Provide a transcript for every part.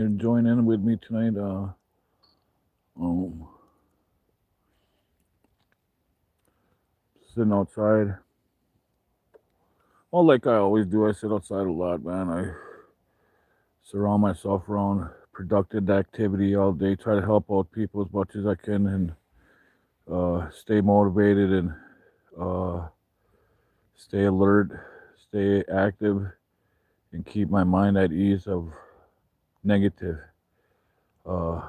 Join in with me tonight. Um, Sitting outside. Well, like I always do, I sit outside a lot, man. I surround myself around productive activity all day. Try to help out people as much as I can, and stay motivated and uh, stay alert, stay active, and keep my mind at ease of negative. Uh,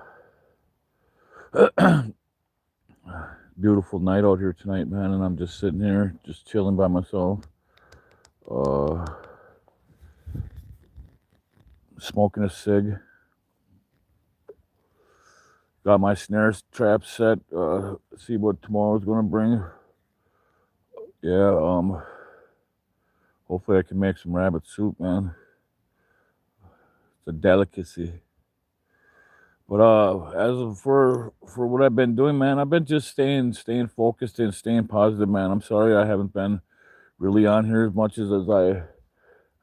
Beautiful night out here tonight, man, and I'm just sitting here, just chilling by myself. Uh, Smoking a cig. Got my snare trap set. See what tomorrow's gonna bring. Yeah. Hopefully I can make some rabbit soup, man. It's a delicacy. But as of for what I've been doing, man, I've been just staying focused and staying positive, man. I'm sorry I haven't been really on here as much as I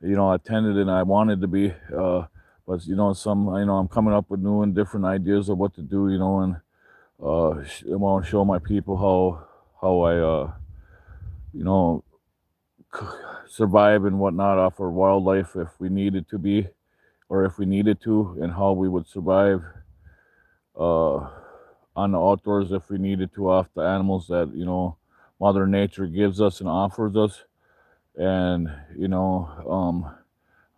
attended and I wanted to be. But I'm coming up with new and different ideas of what to do, and I want to show my people how I you know survive and whatnot off our wildlife if we needed to be, or if we needed to, and how we would survive uh, on the outdoors if we needed to off the animals that Mother Nature gives us and offers us. And I'm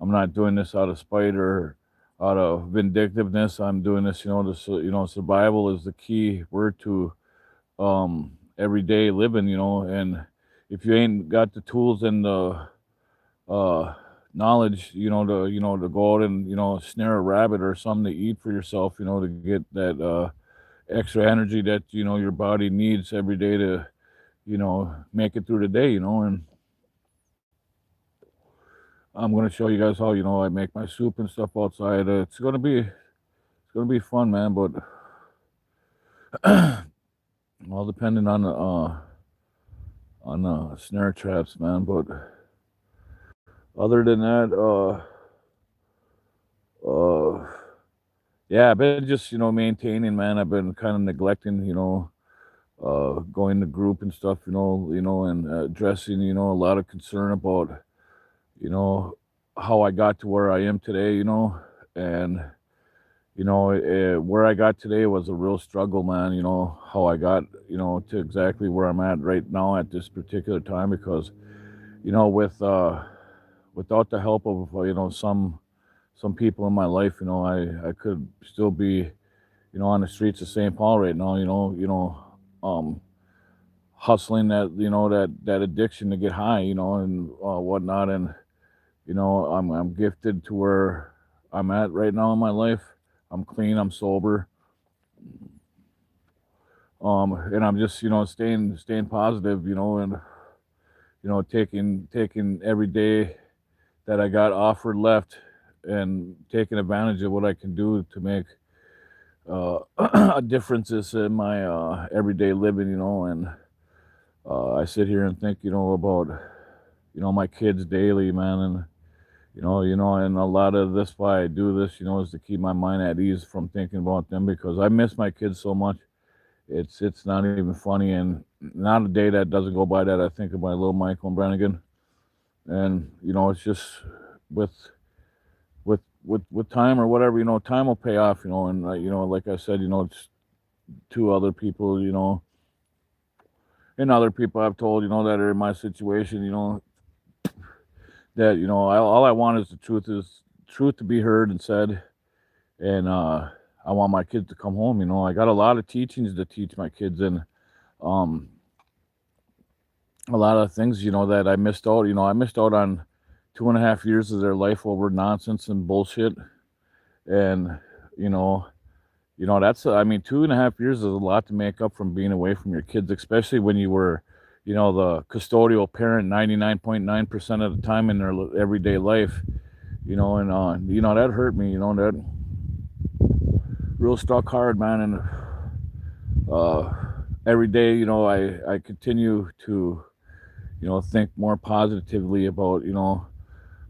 not doing this out of spite or out of vindictiveness. I'm doing this, survival is the key word to everyday living, and if you ain't got the tools and the uh knowledge, to go out and snare a rabbit or something to eat for yourself, to get that extra energy that your body needs every day to make it through the day, and I'm going to show you guys how I make my soup and stuff outside. It's gonna be fun, man, but all depending on snare traps, man. But other than that, uh yeah, I've been just maintaining, man. I've been kind of neglecting, going to group and stuff, and addressing, a lot of concern about, you know, how I got to where I am today, and where I got today was a real struggle, man. How I got, to exactly where I'm at right now at this particular time, because with without the help of some people in my life, I could still be on the streets of St. Paul right now, um, hustling that addiction to get high, and whatnot. And I'm gifted to where I'm at right now in my life. I'm clean. I'm sober. And I'm just staying positive, and taking every day that I got offered left, and taking advantage of what I can do to make differences in my everyday living, and I sit here and think, about my kids daily, man, and and a lot of this why I do this, is to keep my mind at ease from thinking about them, because I miss my kids so much. It's not even funny, and not a day that doesn't go by that I think of my little Michael and Brannigan. And it's just with with time or whatever, time will pay off, and like I said, it's two other people, and other people I've told, that are in my situation, that all I want is the truth to be heard and said. And I want my kids to come home. I got a lot of teachings to teach my kids, and um, a lot of things, that I missed out. I missed out on 2.5 years of their life over nonsense and bullshit. And you know, that's, I mean, 2.5 years is a lot to make up from being away from your kids, especially when you were, the custodial parent 99.9% of the time in their everyday life. And that hurt me. That real struck hard, man. And uh, every day, I continue to think more positively about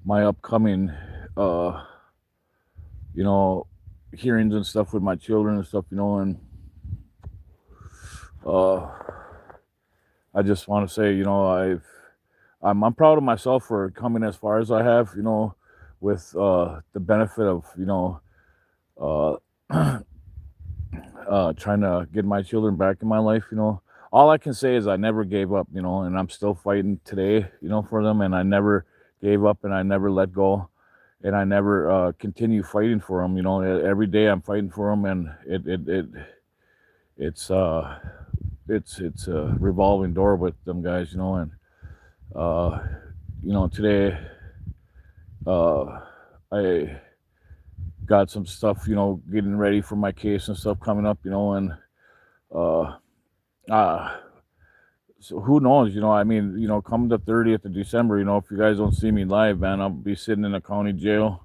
my upcoming uh, you know hearings and stuff with my children and stuff, and uh, I just want to say, I'm proud of myself for coming as far as I have, with the benefit of, uh, trying to get my children back in my life. All I can say is I never gave up, and I'm still fighting today, for them, and I never gave up, and I never let go, and I never continue fighting for them. Every day I'm fighting for them, and it's it's a revolving door with them guys, and uh, today uh, I got some stuff, getting ready for my case and stuff coming up, and uh, uh, so who knows, I mean, come the 30th of December, if you guys don't see me live, man, I'll be sitting in a county jail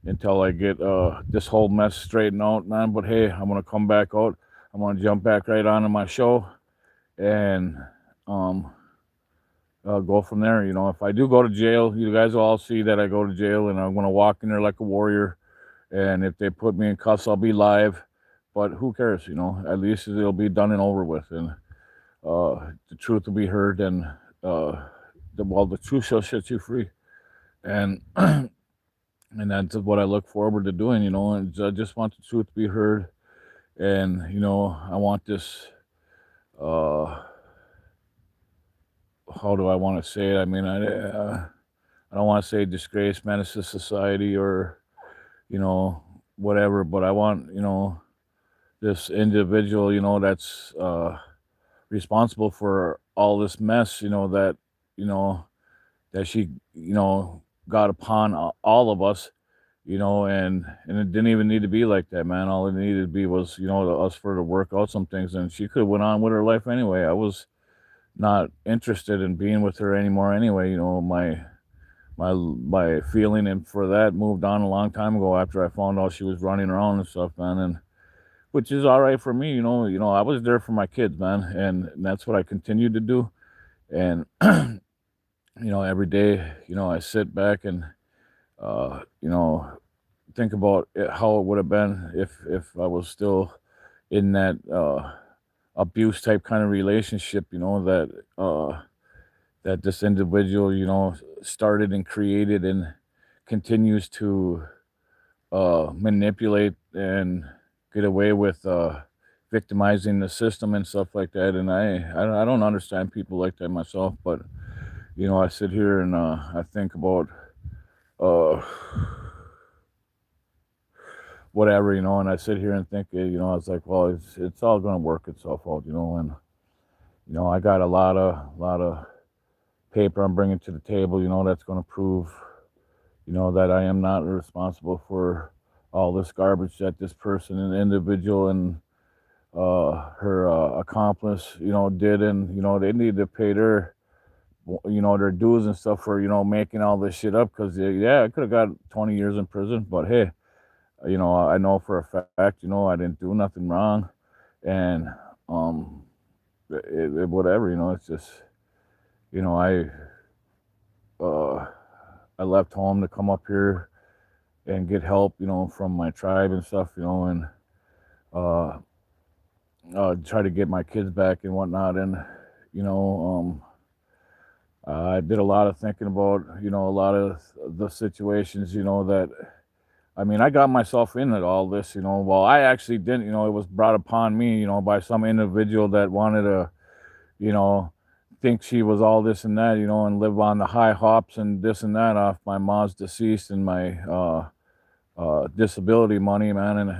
until I get this whole mess straightened out, man. But hey, I'm gonna come back out. I'm gonna jump back right onto my show and um go from there. If I do go to jail, you guys will all see that I go to jail, and I'm gonna walk in there like a warrior. And if they put me in cuffs, I'll be live. But who cares? At least it'll be done and over with, and the truth will be heard, and the truth shall set you free. And and that's what I look forward to doing. And I just want the truth to be heard, and I want this. Uh, how do I want to say it? I mean, I don't want to say disgrace, menace to society, or whatever. But I want this individual, that's responsible for all this mess, you know that she got upon all of us, and it didn't even need to be like that, man. All it needed to be was us for to work out some things, and she could have went on with her life anyway. I was not interested in being with her anymore anyway. My feeling and for that moved on a long time ago after I found out she was running around and stuff, man. And which is all right for me, I was there for my kids, man, and that's what I continued to do. And every day, I sit back and think about how it would have been if I was still in that abuse type kind of relationship, that this individual, started and created and continues to manipulate and get away with victimizing the system and stuff like that. And I don't understand people like that myself, but I sit here and I think about uh, whatever, and I sit here and think, I was like, well, it's all gonna work itself out, and I got a lot of paper I'm bringing to the table, that's gonna prove, that I am not responsible for all this garbage that this person and individual and her accomplice, did, and they need to pay their dues and stuff for making all this shit up. Because yeah, I could have got 20 years in prison, but hey, I know for a fact, I didn't do nothing wrong, and um, whatever, it's just, I uh, I left home to come up here and get help, from my tribe and stuff, and uh, try to get my kids back and whatnot, and you know, I did a lot of thinking about, a lot of the situations, that I mean, I got myself into all this, well, I actually didn't, it was brought upon me, by some individual that wanted to, you know, think she was all this and that, and live on the high hops and this and that off my mom's deceased and my disability money, man, and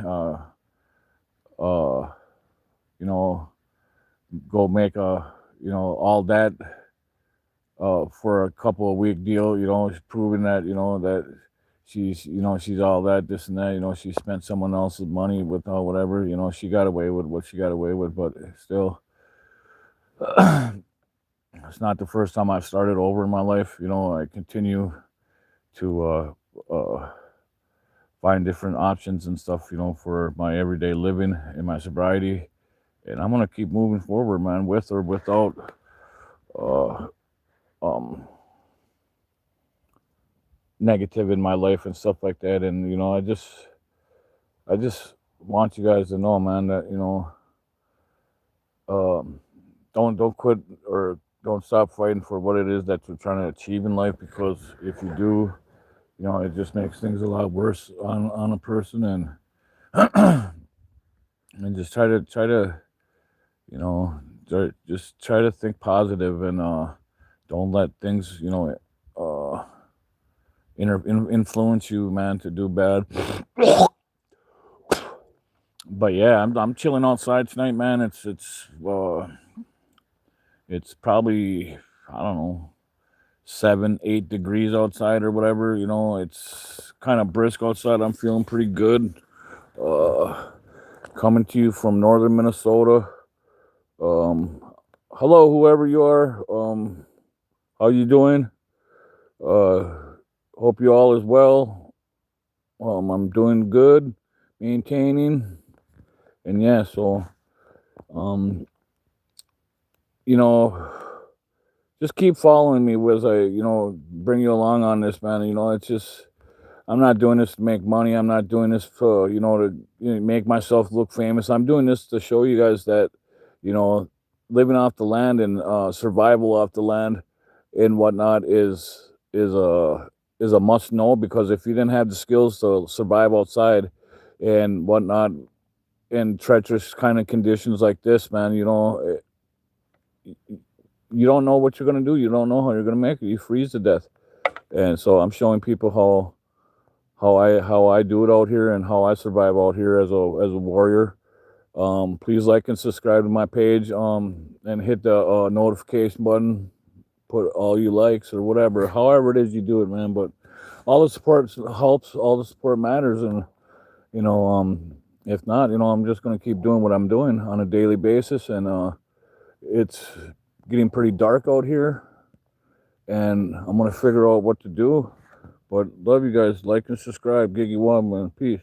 uh, you know, go make all that for a couple of week deal, proving that, that she's all that, this and that, she spent someone else's money with whatever, she got away with what she got away with, but still, it's not the first time I've started over in my life. I continue to find different options and stuff, for my everyday living and my sobriety. And I'm gonna keep moving forward, man, with or without uh, um, negative in my life and stuff like that. And I just I just want you guys to know, man, that um, don't quit or don't stop fighting for what it is that you're trying to achieve in life, because if you do, it just makes things a lot worse on a person. And just try to you know just try to think positive, and don't let things uh influence you, man, to do bad. But yeah, I'm chilling outside tonight, man. It's probably, I don't know, 7, 8 degrees outside or whatever. It's kind of brisk outside. I'm feeling pretty good. Uh, Coming to you from northern Minnesota. Um, Hello, whoever you are. How you doing? Uh, Hope you all is well. I'm doing good, maintaining, and yeah. So, um, you know, just keep following me as I, bring you along on this, man. It's just I'm not doing this to make money. I'm not doing this for, to make myself look famous. I'm doing this to show you guys that, you know, living off the land and survival off the land and whatnot is a must know, because if you didn't have the skills to survive outside and whatnot in treacherous kind of conditions like this, man, you don't know what you're gonna do. You don't know how you're gonna make it. You freeze to death. And so I'm showing people how I do it out here and how I survive out here as a warrior. Please like and subscribe to my page. And hit the notification button. Put all you likes or whatever, however it is you do it, man. But all the support helps. All the support matters, and you know, if not, I'm just gonna keep doing what I'm doing on a daily basis. And it's getting pretty dark out here, and I'm gonna figure out what to do. But love you guys. Like and subscribe. Giggy One, man. Peace.